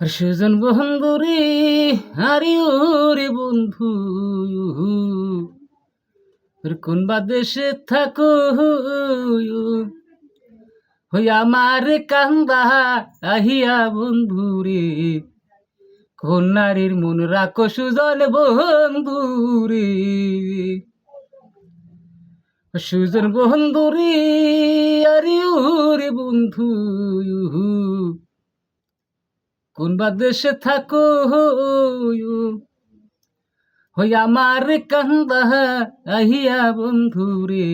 আর সুজন বন্ধুরে হারি ওরে বন্ধু কোন বা দেশে থাকো হই আমার কান্দা আহিয়া বন্ধুরে কোন নারীর মন রাখো সুজন বন্ধুরে সুজন বন্ধুরে আরে ওরে বন্ধু কোন বা দেশে থাকো হই আমার কান্দা আহিয়া বন্ধুরে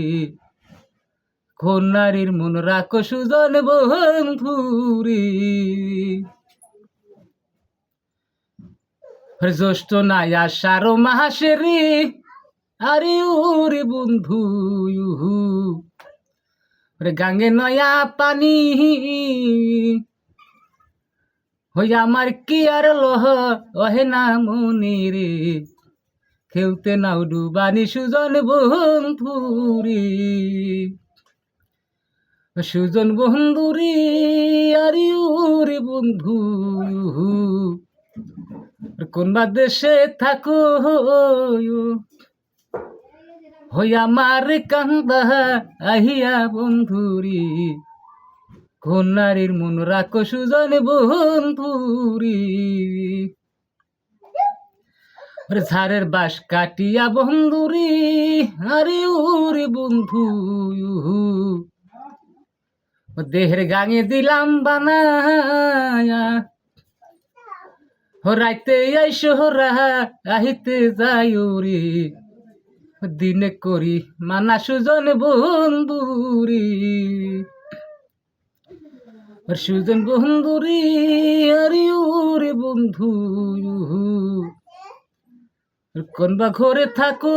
কোন নারীর মন রাখো সুজন বন্ধুরে জ্যৈষ্ঠ নাই আষাঢ় মাসে রে আরে ওরে বন্ধু গাঙ্গে নয়া পানি হই আমার কি আর লহ ওহে না মনে রে খেলতে নাও ডুবানি সুজন বন্ধুরে সুজন বন্ধুরে আরে ওরে বন্ধু কোন বা দেশে থাকো হই আমার কান্দা আহিয়া বন্ধুরে কোন নারীর মন রাখো সুজন বন্ধুরে ঝাড়ের বাস কাটিয়া বন্ধুরে আরে ওরে বন্ধু দেহের গাঙে দিলাম বানায়া রাইতে আইসো আহিতে যাই রে দিনে করি মানা সুজন বন্ধুরে সুজন বন্ধুরে আরে ওরে বন্ধু কোন বা ঘরে থাকো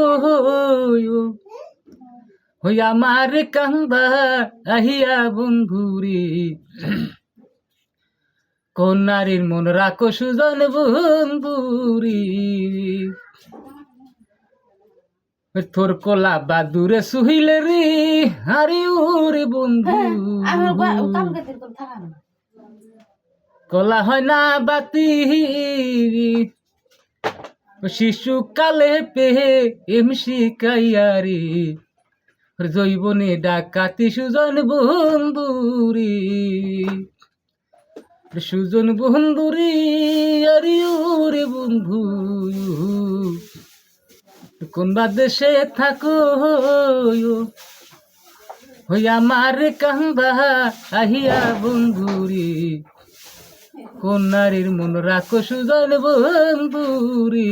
হই আমার কান্দা আহিয়া বন্ধুরে কোন নারীর মন রাখো সুজন বন্ধুরে তোর কলা বাদুরে সুহিলে রে আরে ওরে বন্ধু কলা হয় না বাতি শিশুকালে পেহে এমসি কাইয়ারে জৈবনে ডাকাতি সুজন বন্ধুরে সুজন বন্ধুরে আরে ওরে বন্ধু কোন বা দেশে থাকো হই আমার কান্দা আহিয়া বন্ধুরে কোন নারীর মন রাখো সুজন বন্ধুরে